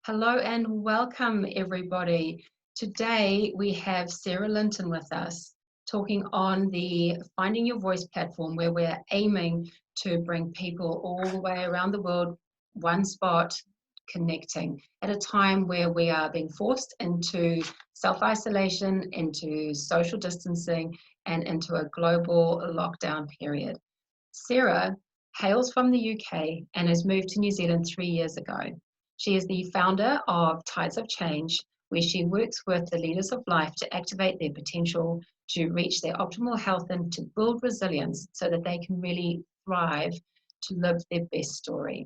Hello and welcome, everybody. Today we have Sarah Linton with us talking on the Finding Your Voice platform, where we're aiming to bring people all the way around the world, one spot, connecting at a time where we are being forced into self-isolation, into social distancing, and into a global lockdown period. Sarah hails from the UK and has moved to New Zealand 3 years ago. She is the founder of Tides of Change, where she works with the leaders of life to activate their potential, to reach their optimal health, and to build resilience so that they can really thrive to live their best story.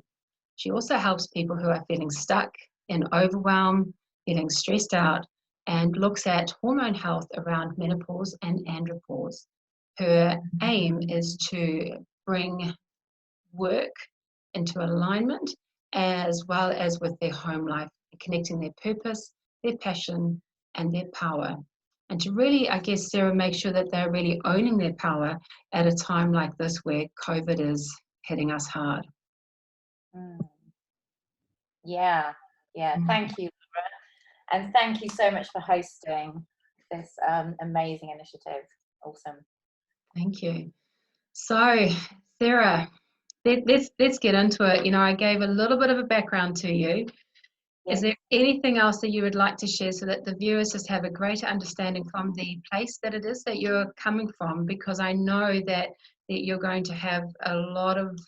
She also helps people who are feeling stuck, in overwhelm, feeling stressed out, and looks at hormone health around menopause and andropause. Her aim is to bring work into alignment, as well as with their home life, connecting their purpose, their passion, and their power. And to really, I guess, Sarah, make sure that they're really owning their power at a time like this where COVID is hitting us hard. Yeah. Thank you, Laura. And thank you so much for hosting this amazing initiative. Awesome. Thank you. So, Sarah, let's get into it. You know, I gave a little bit of a background to you. Is there anything else that you would like to share so that the viewers just have a greater understanding from the place that it is that you're coming from? Because I know that you're going to have a lot of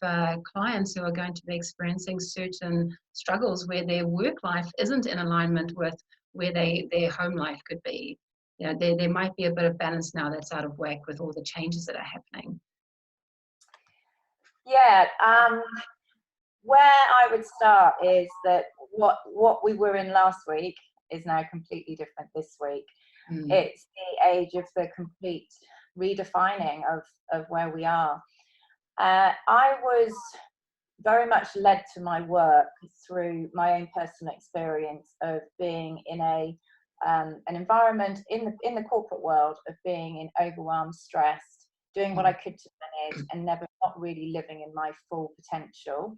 clients who are going to be experiencing certain struggles where their work life isn't in alignment with where their home life could be. You know, there might be a bit of balance now that's out of whack with all the changes that are happening. Yeah. Where I would start is that what we were in last week is now completely different this week. It's the age of the complete redefining of where we are. I was very much led to my work through my own personal experience of being in an environment in the corporate world, of being in overwhelmed, stressed, doing what I could to manage, and never not really living in my full potential.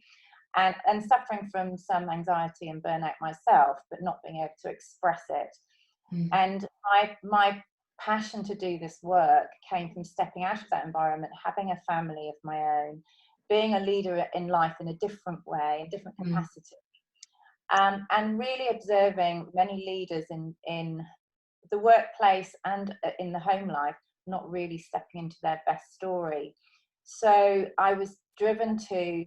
And suffering from some anxiety and burnout myself, but not being able to express it. And my passion to do this work came from stepping out of that environment, having a family of my own, being a leader in life in a different way, a different capacity, and really observing many leaders in the workplace and in the home life not really stepping into their best story. So I was driven to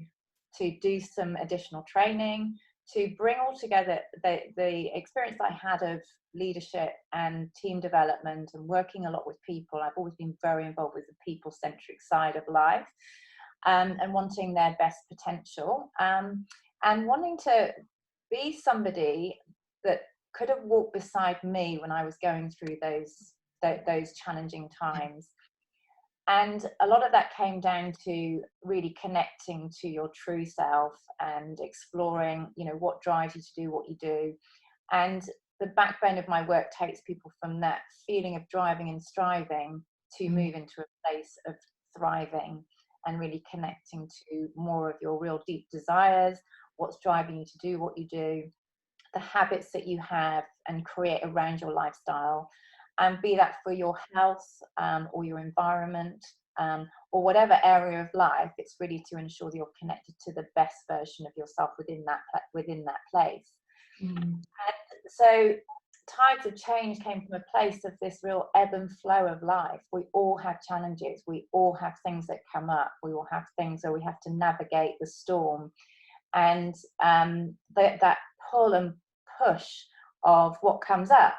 do some additional training, to bring all together the experience I had of leadership and team development and working a lot with people. I've always been very involved with the people-centric side of life, and wanting their best potential, and wanting to be somebody that could have walked beside me when I was going through those challenging times. And a lot of that came down to really connecting to your true self and exploring, you know, what drives you to do what you do. And the backbone of my work takes people from that feeling of driving and striving to move into a place of thriving and really connecting to more of your real deep desires, what's driving you to do what you do, the habits that you have and create around your lifestyle. And be that for your health or your environment or whatever area of life, it's really to ensure that you're connected to the best version of yourself within that place. And so Tides of Change came from a place of this real ebb and flow of life. We all have challenges. We all have things that come up. We all have things where we have to navigate the storm. And that pull and push of what comes up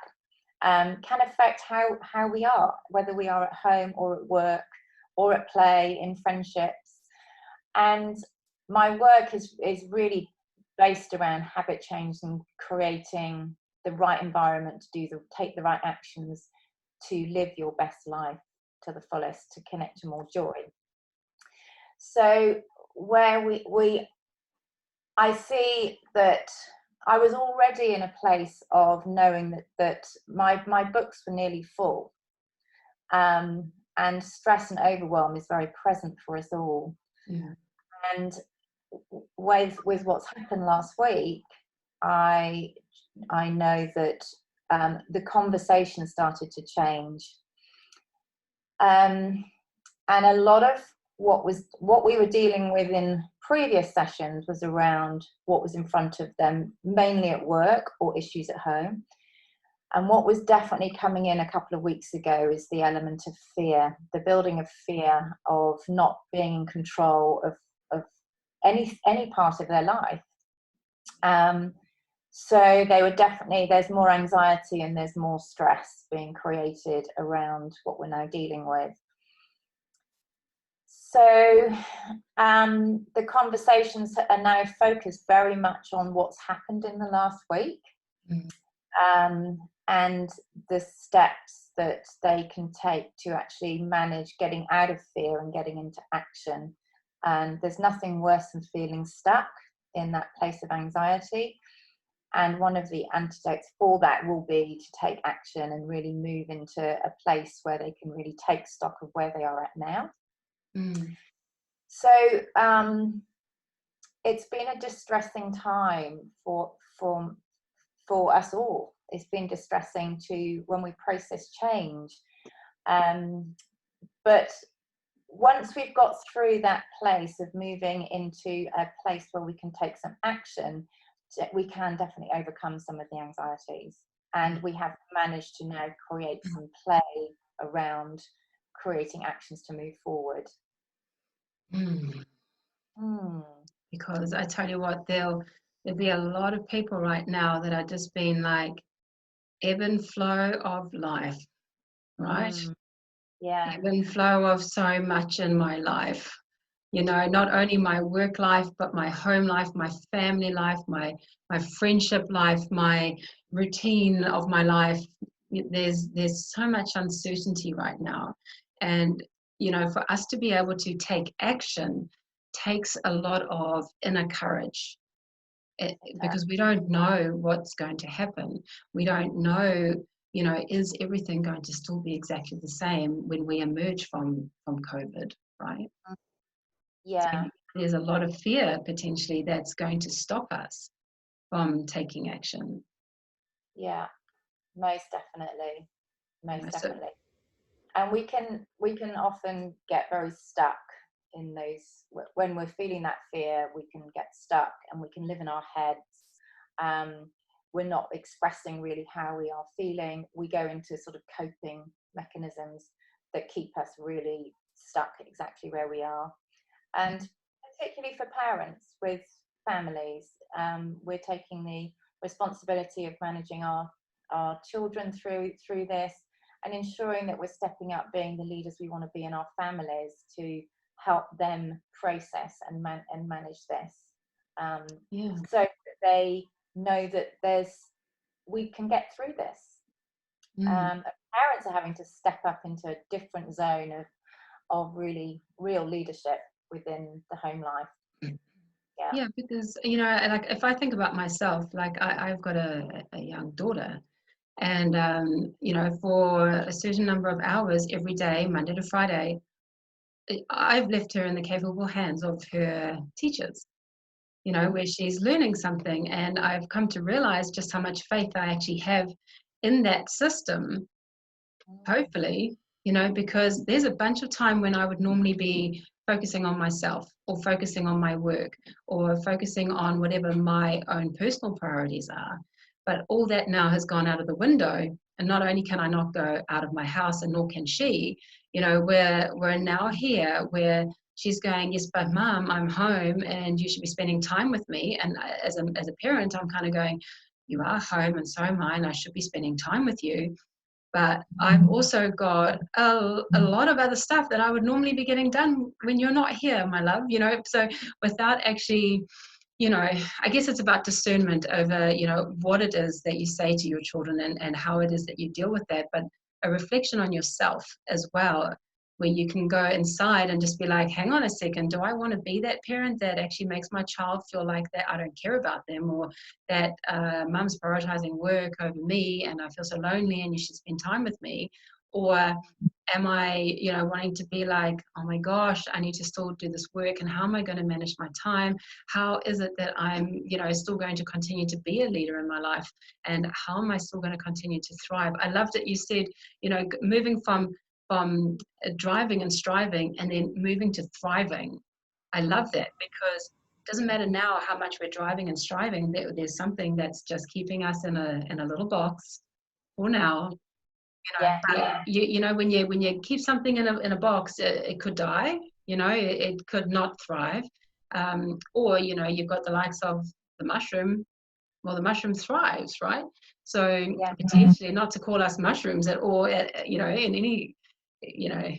can affect how we are, whether we are at home or at work or at play, in friendships. And my work is really based around habit change and creating the right environment to take the right actions to live your best life to the fullest, to connect to more joy. So where I see that I was already in a place of knowing that my books were nearly full, and stress and overwhelm is very present for us all. And with what's happened last week, I know that the conversation started to change, and a lot of what we were dealing with in previous sessions was around what was in front of them, mainly at work or issues at home. And what was definitely coming in a couple of weeks ago is the element of fear, the building of fear of not being in control of any part of their life. So they were definitely, there's more anxiety and there's more stress being created around what we're now dealing with. So the conversations are now focused very much on what's happened in the last week, and the steps that they can take to actually manage getting out of fear and getting into action. And there's nothing worse than feeling stuck in that place of anxiety. And one of the antidotes for that will be to take action and really move into a place where they can really take stock of where they are at now. So it's been a distressing time for us all. It's been distressing to when we process change. But once we've got through that place of moving into a place where we can take some action, we can definitely overcome some of the anxieties. And we have managed to now create some play around creating actions to move forward. Because I tell you what, there'll be a lot of people right now that are just being like ebb and flow of life, right? Yeah. Ebb and flow of so much in my life. You know, not only my work life, but my home life, my family life, my friendship life, my routine of my life. There's so much uncertainty right now. And, you know, for us to be able to take action takes a lot of inner courage. Because we don't know what's going to happen. We don't know, you know, is everything going to still be exactly the same when we emerge from COVID, right? Yeah. So there's a lot of fear potentially that's going to stop us from taking action. Yeah, most definitely. Most So, definitely. And we can often get very stuck in those, when we're feeling that fear, we can get stuck and we can live in our heads. We're not expressing really how we are feeling. We go into sort of coping mechanisms that keep us really stuck exactly where we are. And particularly for parents with families, we're taking the responsibility of managing our children through this, and ensuring that we're stepping up, being the leaders we want to be in our families to help them process and manage this. So that they know that we can get through this. Parents are having to step up into a different zone of really real leadership within the home life. Yeah, because, you know, like if I think about myself, like I've got a young daughter, and you know, for a certain number of hours every day, Monday to Friday, I've left her in the capable hands of her teachers, you know, where she's learning something. And I've come to realize just how much faith I actually have in that system, hopefully, you know, because there's a bunch of time when I would normally be focusing on myself or focusing on my work or focusing on whatever my own personal priorities are. But all that now has gone out of the window. And not only can I not go out of my house, and nor can she, you know, we're now here where she's going, yes, but Mom, I'm home and you should be spending time with me. And as a parent, I'm kind of going, you are home and so am I, and I should be spending time with you. But I've also got a lot of other stuff that I would normally be getting done when you're not here, my love, you know. So without actually, you know, I guess it's about discernment over, you know, what it is that you say to your children and how it is that you deal with that, but a reflection on yourself as well, where you can go inside and just be like, hang on a second, do I want to be that parent that actually makes my child feel like that I don't care about them, or that Mum's prioritizing work over me and I feel so lonely and you should spend time with me? Or am I, wanting to be like, oh my gosh, I need to still do this work, and how am I going to manage my time? How is it that I'm, still going to continue to be a leader in my life? And how am I still going to continue to thrive? I love that you said, moving from driving and striving and then moving to thriving. I love that, because it doesn't matter now how much we're driving and striving. There's something that's just keeping us in a little box for now. Yeah. But when you keep something in a box, it could die. It could not thrive. Or you've got the likes of the mushroom. Well, the mushroom thrives, right? So potentially, not to call us mushrooms at all, in any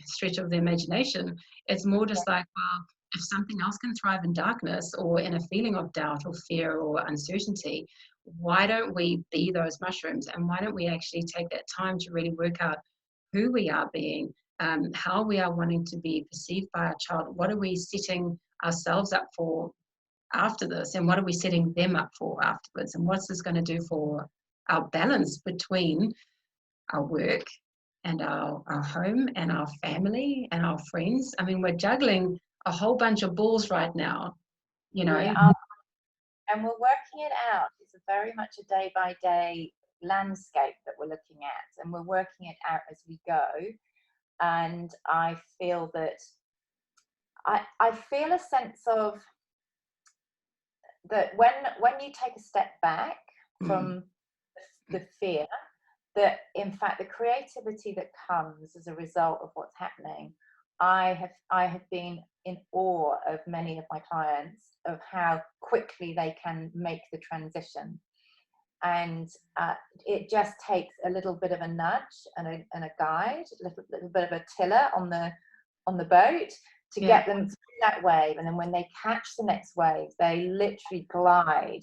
stretch of the imagination. It's more just like, well, if something else can thrive in darkness or in a feeling of doubt or fear or uncertainty, why don't we be those mushrooms? And why don't we actually take that time to really work out who we are being, how we are wanting to be perceived by our child? What are we setting ourselves up for after this, and what are we setting them up for afterwards? And what's this going to do for our balance between our work and our home and our family and our friends? I mean, we're juggling a whole bunch of balls right now, And we're working it out. It's very much a day-by-day landscape that we're looking at, and we're working it out as we go. And I feel that I feel a sense of that when you take a step back from the fear, that in fact the creativity that comes as a result of what's happening, I have been in awe of many of my clients, of how quickly they can make the transition. And it just takes a little bit of a nudge and a guide, a little bit of a tiller on the boat to get them through that wave. And then when they catch the next wave, they literally glide,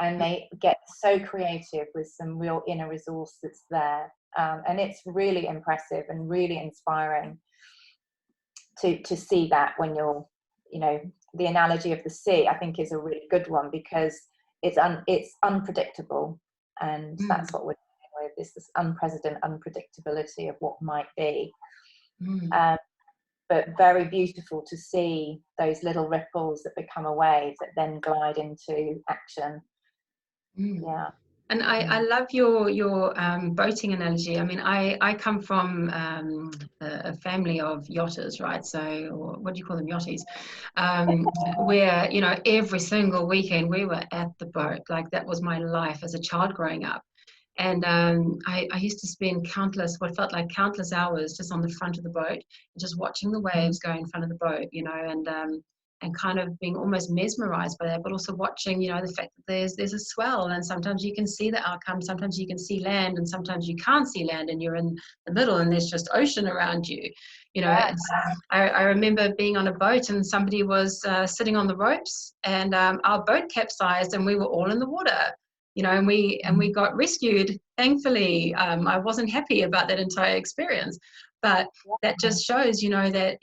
and they get so creative with some real inner resource that's there. And it's really impressive and really inspiring to see that. When you're, the analogy of the sea, I think, is a really good one, because it's unpredictable, and that's what we're dealing with, is this unprecedented unpredictability of what might be. But very beautiful to see those little ripples that become a wave that then glide into action. Yeah. And I love your boating analogy. I mean, I come from a family of yachters, right? So, or what do you call them, yachties? Where, every single weekend we were at the boat. Like, that was my life as a child growing up. And I used to spend what felt like countless hours just on the front of the boat, just watching the waves go in front of the boat, and kind of being almost mesmerized by that, but also watching, the fact that there's a swell, and sometimes you can see the outcome, sometimes you can see land, and sometimes you can't see land, and you're in the middle and there's just ocean around you. I remember being on a boat, and somebody was sitting on the ropes, and our boat capsized, and we were all in the water. And we got rescued. Thankfully, I wasn't happy about that entire experience, but that just shows, that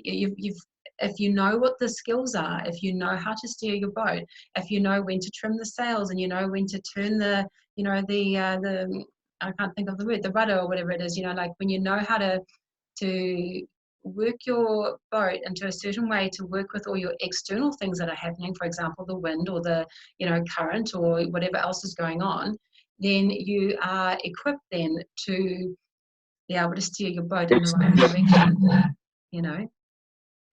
if you know what the skills are, if you know how to steer your boat, if you know when to trim the sails, and you know when to turn the I can't think of the word, the rudder or whatever it is, like when you know how to work your boat into a certain way to work with all your external things that are happening, for example, the wind or the current or whatever else is going on, then you are equipped then to be able to steer your boat in the right direction.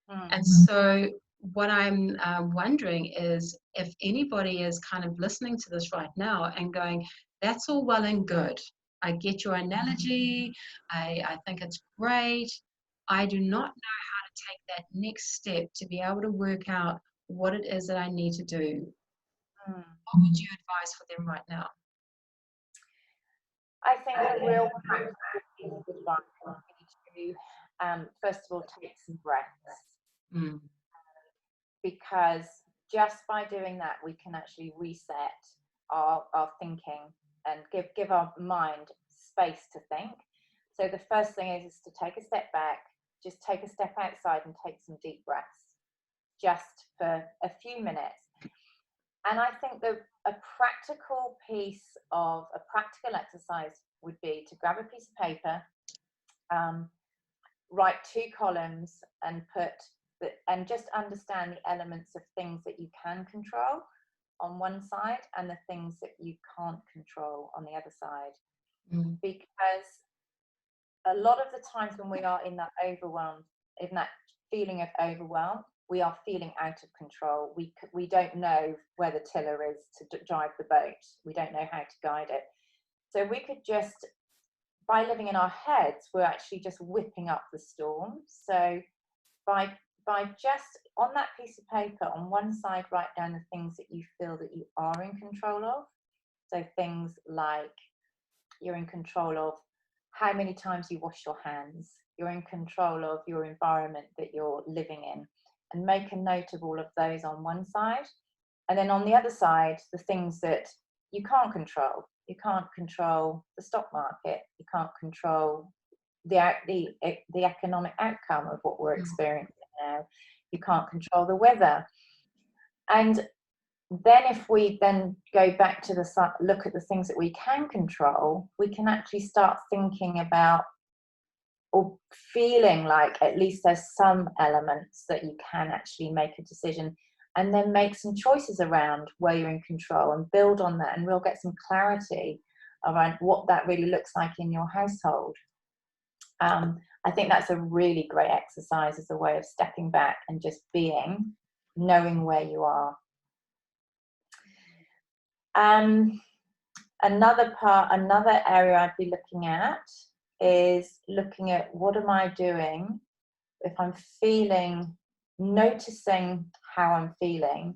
And so what I'm wondering is, if anybody is kind of listening to this right now and going, that's all well and good, I get your analogy, I think it's great, I do not know how to take that next step to be able to work out what it is that I need to do. What would you advise for them right now? I think a real practical piece of advice would be to, first of all, take some breaths. Because just by doing that, we can actually reset our thinking and give our mind space to think. So the first thing is to take a step back, just take a step outside and take some deep breaths, just for a few minutes. And I think that a practical exercise would be to grab a piece of paper write 2 columns and and just understand the elements of things that you can control on one side and the things that you can't control on the other side. Because a lot of the times when we are in that overwhelm, in that feeling of overwhelm, we are feeling out of control. We don't know where the tiller is to drive the boat. We don't know how to guide it. So we could just, by living in our heads, we're actually just whipping up the storm. So by just on that piece of paper, on one side, write down the things that you feel that you are in control of. So things like you're in control of how many times you wash your hands. You're in control of your environment that you're living in, and make a note of all of those on one side. And then on the other side, the things that you can't control. You can't control the stock market. You can't control the economic outcome of what we're experiencing now. You can't control the weather. And then if we then go back to look at the things that we can control, we can actually start thinking about or feeling like at least there's some elements that you can actually make a decision, and then make some choices around where you're in control and build on that, and we'll get some clarity around what that really looks like in your household. I think that's a really great exercise as a way of stepping back and just being, knowing where you are. Another area I'd be looking at is looking at what am I doing if I'm feeling, noticing how I'm feeling,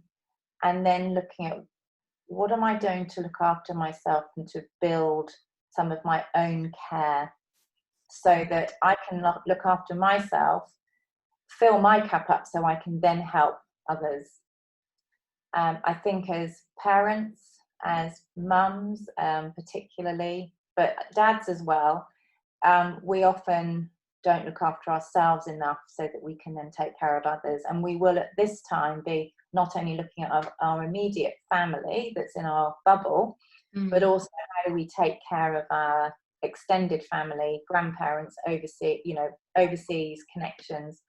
and then looking at what am I doing to look after myself and to build some of my own care so that I can look after myself, fill my cup up so I can then help others. I think as parents, as mums particularly, but dads as well, we often don't look after ourselves enough so that we can then take care of others. And we will at this time be not only looking at our immediate family that's in our bubble, but also how do we take care of our extended family, grandparents, overseas connections.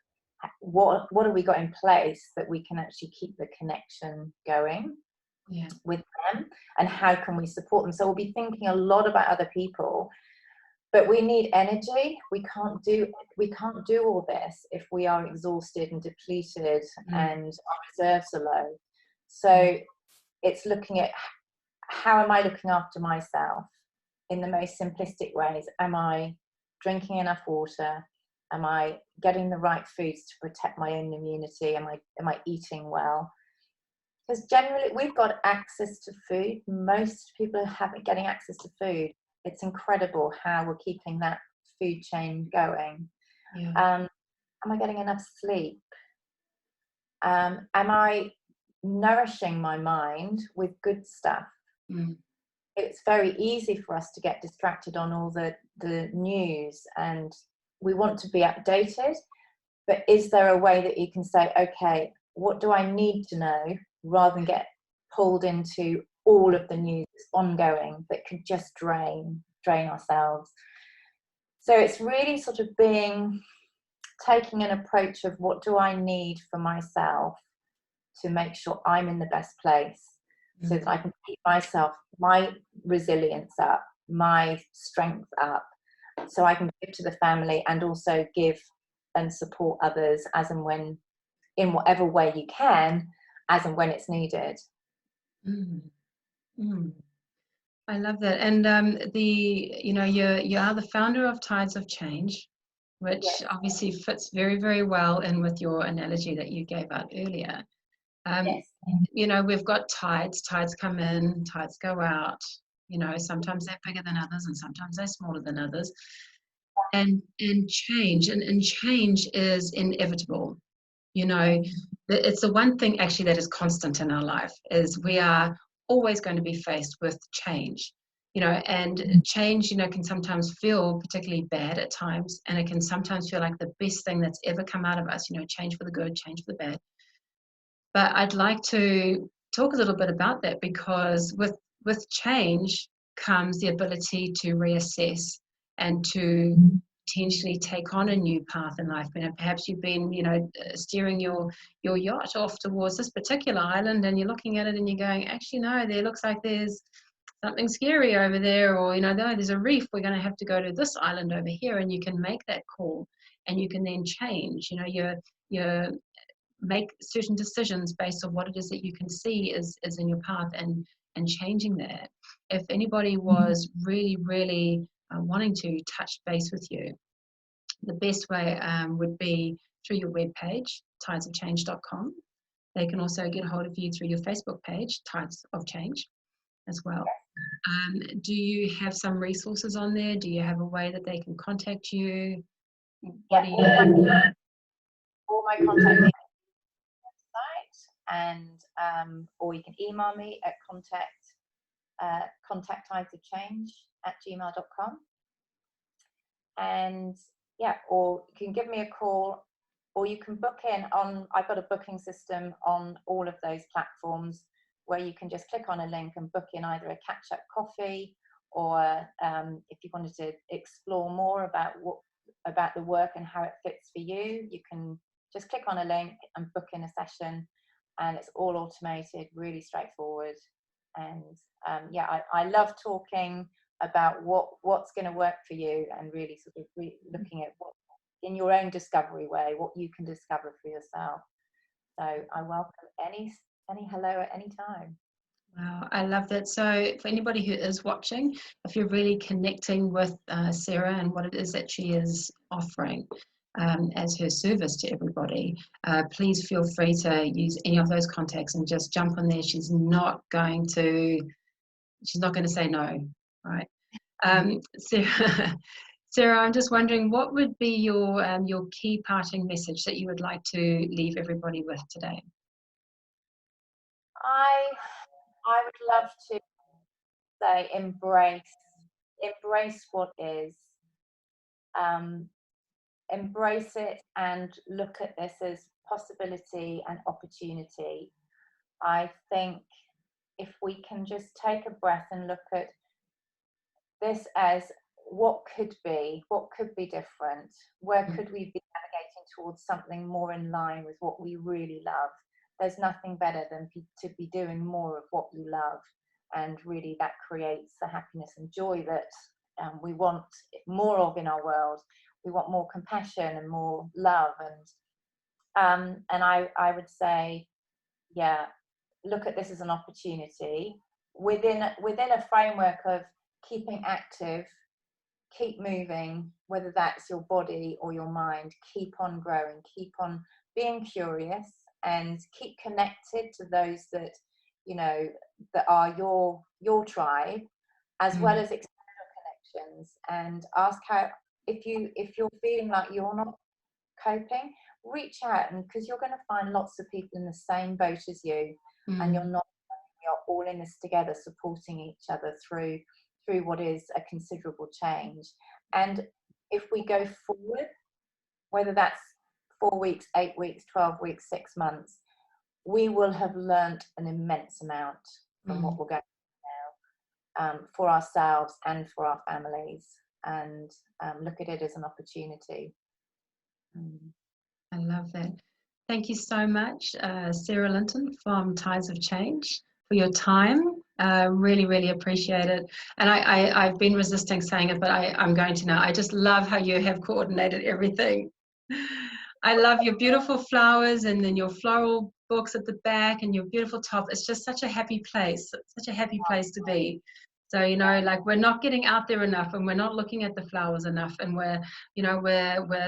What have we got in place that we can actually keep the connection going with them, and how can we support them? So we'll be thinking a lot about other people, but we need energy. We can't do all this if we are exhausted and depleted and our reserves are low. So it's looking at how am I looking after myself in the most simplistic ways. Am I drinking enough water? Am I getting the right foods to protect my own immunity? Am I eating well? Because generally we've got access to food. Most people are getting access to food. It's incredible how we're keeping that food chain going. Am I getting enough sleep? Am I nourishing my mind with good stuff? It's very easy for us to get distracted on all the news, and we want to be updated, but is there a way that you can say, okay, what do I need to know, rather than get pulled into all of the news ongoing that could just drain ourselves? So it's really sort of taking an approach of what do I need for myself to make sure I'm in the best place, so that I can keep my resilience up, my strength up, so I can give to the family and also give and support others as and when, in whatever way you can, as and when it's needed. I love that. And you are the founder of Tides of Change, which obviously fits very, very well in with your analogy that you gave out earlier. We've got tides come in, tides go out. Sometimes they're bigger than others and sometimes they're smaller than others. And change is inevitable. It's the one thing actually that is constant in our life, is we are always going to be faced with change. And change, can sometimes feel particularly bad at times, and it can sometimes feel like the best thing that's ever come out of us, change for the good, change for the bad. But I'd like to talk a little bit about that, because with change comes the ability to reassess and to potentially take on a new path in life. Perhaps you've been, steering your yacht off towards this particular island, and you're looking at it and you're going, actually, no, there looks like there's something scary over there, or no, there's a reef, we're going to have to go to this island over here. And you can make that call, and you can then change. You make certain decisions based on what it is that you can see is in your path, and changing that. If anybody was really, really wanting to touch base with you, the best way would be through your webpage, tidesofchange.com. They can also get hold of you through your Facebook page, Tides of Change, as well. Do you have some resources on there? Do you have a way that they can contact you? All my contact details on the website, and or you can email me at contacttidesofchange@gmail.com. And or you can give me a call, or you can book in on, I've got a booking system on all of those platforms where you can just click on a link and book in either a catch-up coffee, or if you wanted to explore more about the work and how it fits for you, you can just click on a link and book in a session, and it's all automated, really straightforward. And I love talking about what's going to work for you, and really sort of looking at what, in your own discovery way, what you can discover for yourself. So I welcome any hello at any time. Wow, I love that. So for anybody who is watching, if you're really connecting with Sarah and what it is that she is offering as her service to everybody, please feel free to use any of those contacts and just jump on there. She's not going to say no, right? Sarah, I'm just wondering, what would be your key parting message that you would like to leave everybody with today? I would love to say embrace what is. Embrace it and look at this as possibility and opportunity. I think if we can just take a breath and look at this as what could be different, where could we be navigating towards something more in line with what we really love. There's nothing better than to be doing more of what you love, and really that creates the happiness and joy that we want more of in our world. We want more compassion and more love, and I would say, look at this as an opportunity within a framework of keeping active, keep moving, whether that's your body or your mind. Keep on growing, keep on being curious, and keep connected to those that that are your tribe, as well as external connections. And ask how, if you're feeling like you're not coping, reach out, and because you're going to find lots of people in the same boat as you, and you're all in this together, supporting each other through what is a considerable change. And if we go forward, whether that's 4 weeks, 8 weeks, 12 weeks, 6 months, we will have learnt an immense amount from what we're going through now, for ourselves and for our families, and look at it as an opportunity. I love that. Thank you so much, Sarah Linton from Tides of Change, for your time. Really, really appreciate it. And I've been resisting saying it, but I'm going to now. I just love how you have coordinated everything. I love your beautiful flowers, and then your floral books at the back, and your beautiful top. It's just such a happy place, such a happy place to be. So, like, we're not getting out there enough, and we're not looking at the flowers enough, and we're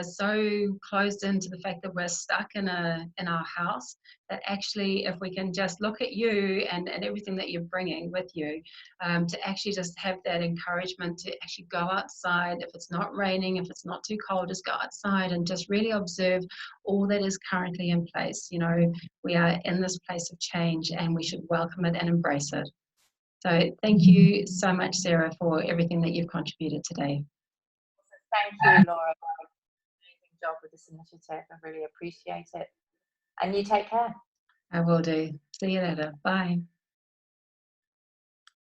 so closed into the fact that we're stuck in our house, that actually, if we can just look at you and everything that you're bringing with you, to actually just have that encouragement to actually go outside. If it's not raining, if it's not too cold, just go outside and just really observe all that is currently in place. We are in this place of change, and we should welcome it and embrace it. So thank you so much, Sarah, for everything that you've contributed today. Thank you, Laura. Amazing job with this initiative. I really appreciate it. And you take care. I will do. See you later. Bye.